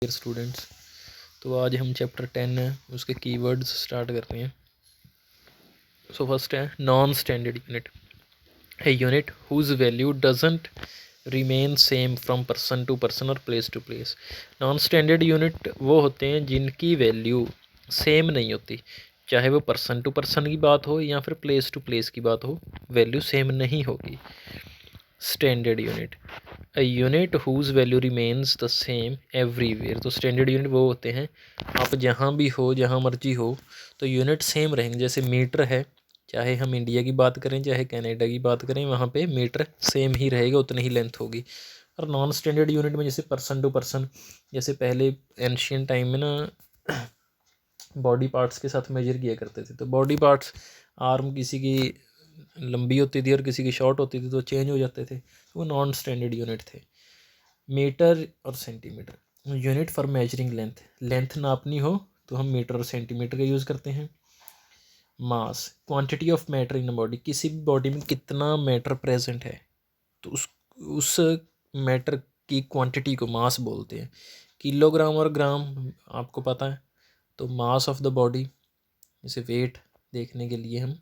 Dear students, तो आज हम चैप्टर 10 है उसके कीवर्ड्स स्टार्ट करते हैं। सो फर्स्ट है non standard unit, a unit whose value doesn't remain same from person to person और place to place. Non standard unit वो होते हैं जिनकी वैल्यू सेम नहीं होती, चाहे वो पर्सन टू पर्सन की बात हो या फिर प्लेस टू प्लेस की बात हो, वैल्यू सेम नहीं होगी। Standard unit, a unit whose value remains the same everywhere. तो स्टैंडर्ड यूनिट वो होते हैं आप जहाँ भी हो, जहाँ मर्जी हो, तो यूनिट सेम रहेंगे। जैसे मीटर है, चाहे हम इंडिया की बात करें चाहे कनाडा की बात करें, वहाँ पे मीटर सेम ही रहेगा, उतनी ही लेंथ होगी। और नॉन स्टैंडर्ड यूनिट में जैसे पर्सन टू पर्सन, जैसे पहले एंशियंट टाइम में ना बॉडी पार्ट्स के साथ मेजर किया करते थे, तो बॉडी पार्ट्स आर्म किसी की लंबी होती थी और किसी की शॉर्ट होती थी, तो चेंज हो जाते थे, तो वो नॉन स्टैंडर्ड यूनिट थे। मीटर और centimetre, unit for measuring length, length नापनी हो तो हम मीटर और सेंटीमीटर का यूज़ करते हैं। Mass, quantity of matter in body, किसी भी बॉडी में कितना मैटर प्रेजेंट है तो उस मैटर की क्वांटिटी को मास बोलते हैं। किलोग्राम और ग्राम आपको पता है, तो मास ऑफ द बॉडी, जैसे वेट देखने के लिए हम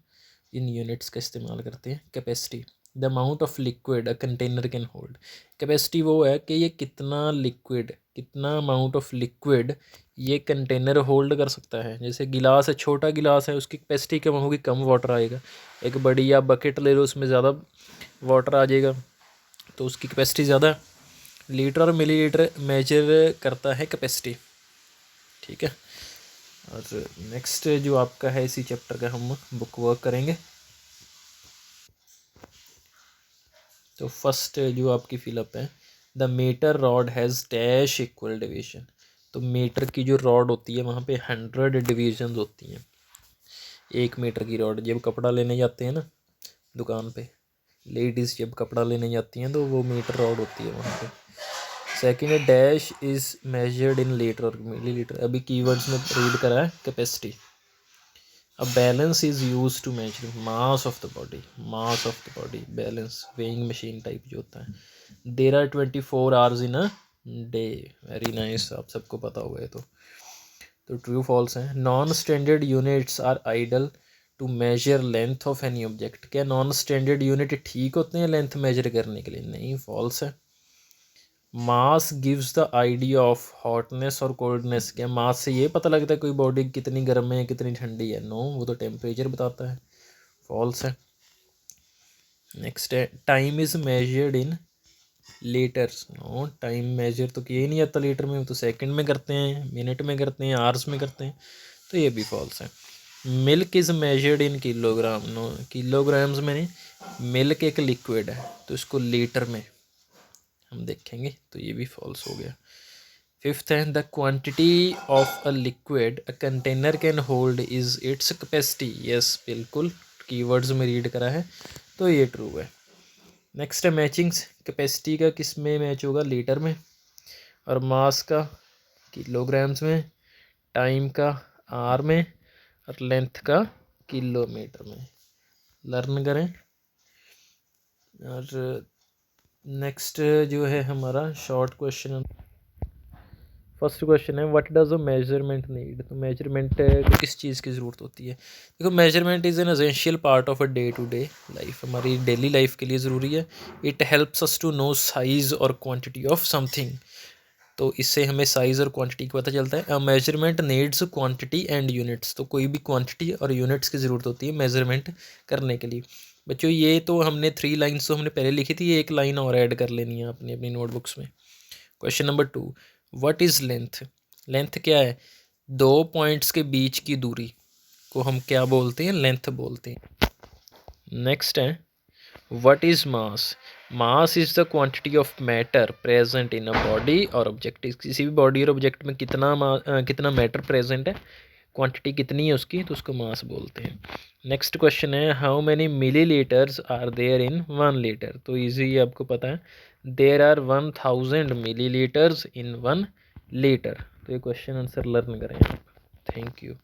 इन यूनिट्स का इस्तेमाल करते हैं। Capacity, the amount of liquid a container can hold, capacity वो है कि ये कितना लिक्विड, कितना अमाउंट ऑफ लिक्विड ये कंटेनर होल्ड कर सकता है। जैसे गिलास है, छोटा गिलास है, उसकी कैपेसिटी कम होगी, कम वाटर आएगा। एक बड़ी या बकेट ले लो, उसमें ज़्यादा वाटर आ जाएगा, तो उसकी कैपेसिटी ज़्यादा। लीटर और मिलीलीटर मेजर करता है कैपेसिटी, ठीक है। और नेक्स्ट जो आपका है इसी चैप्टर का हम बुक वर्क करेंगे। तो फर्स्ट जो आपकी फिलअप है, the metre rod has dash equal division. तो मीटर की जो रॉड होती है वहाँ पे 100 डिवीजन होती हैं। 1 मीटर की रॉड, जब कपड़ा लेने जाते हैं ना दुकान पे, लेडीज़ जब कपड़ा लेने जाती हैं तो वो मीटर रॉड होती है वहाँ पे। सेकेंड है dash is measured in litre और मिलीलीटर। अभी कीवर्ड्स में रीड करा है capacity. A balance is used to measure mass of the body, mass of the body, balance, weighing machine type जो होता है। There are 24 hours in a day, very nice, आप सबको पता होगा ये तो ट्रू फॉल्स है। Non standard units are ideal to measure length of any object. क्या नॉन स्टैंडर्ड यूनिट ठीक होते हैं लेंथ मेजर करने के लिए? नहीं, फॉल्स है। Mass gives the idea of hotness और कोल्डनेस। क्या मास से ये पता लगता है कोई बॉडी कितनी गर्म है कितनी ठंडी है? नो, वो तो टेम्परेचर बताता है, फॉल्स है। नेक्स्ट है time is measured in litres. No, time measure तो किया ही नहीं जाता लीटर में, तो सेकंड में करते हैं, मिनट में करते हैं, आवर्स में करते हैं, तो ये भी फॉल्स है। Milk is measured in kilogram. No, kilograms में नहीं, मिल्क एक लिक्विड है तो इसको लीटर में हम देखेंगे, तो ये भी फॉल्स हो गया। फिफ्थ है the quantity of a liquid a container can hold is its capacity. Yes, बिल्कुल कीवर्ड्स में रीड करा है तो ये ट्रू है। नेक्स्ट है मैचिंग्स, कैपेसिटी का किस में मैच होगा? लीटर में, और मास का किलोग्राम्स में, टाइम का आर में, और लेंथ का किलोमीटर में। लर्न करें। और नेक्स्ट जो है हमारा शॉर्ट क्वेश्चन, फर्स्ट क्वेश्चन है what does a measurement need. तो मेजरमेंट को किस चीज़ की ज़रूरत होती है? देखो, measurement is an essential part of a day to day life, हमारी डेली लाइफ के लिए ज़रूरी है। It helps us to know size और क्वांटिटी ऑफ समथिंग। तो इससे हमें साइज़ और क्वांटिटी का पता चलता है। अ measurement needs quantity and units. तो कोई भी क्वांटिटी और यूनिट्स की ज़रूरत होती है मेजरमेंट करने के लिए। बच्चों, ये तो हमने 3 लाइन्स तो हमने पहले लिखी थी, ये एक लाइन और ऐड कर लेनी है अपनी अपनी नोटबुक्स में। Question number 2, what is length. Length क्या है? 2 पॉइंट्स के बीच की दूरी को हम क्या बोलते हैं? लेंथ बोलते हैं। नेक्स्ट है what is mass. Mass is the quantity of matter present in a body और ऑब्जेक्ट। किसी भी बॉडी और ऑब्जेक्ट में कितना मैटर प्रेजेंट है, क्वांटिटी कितनी है उसकी, तो उसको मास बोलते हैं। नेक्स्ट क्वेश्चन है how many millilitres are there in 1 litre. तो ईजी आपको पता है, there are 1000 millilitres in 1 litre. तो ये क्वेश्चन आंसर लर्न करें आप। Thank you.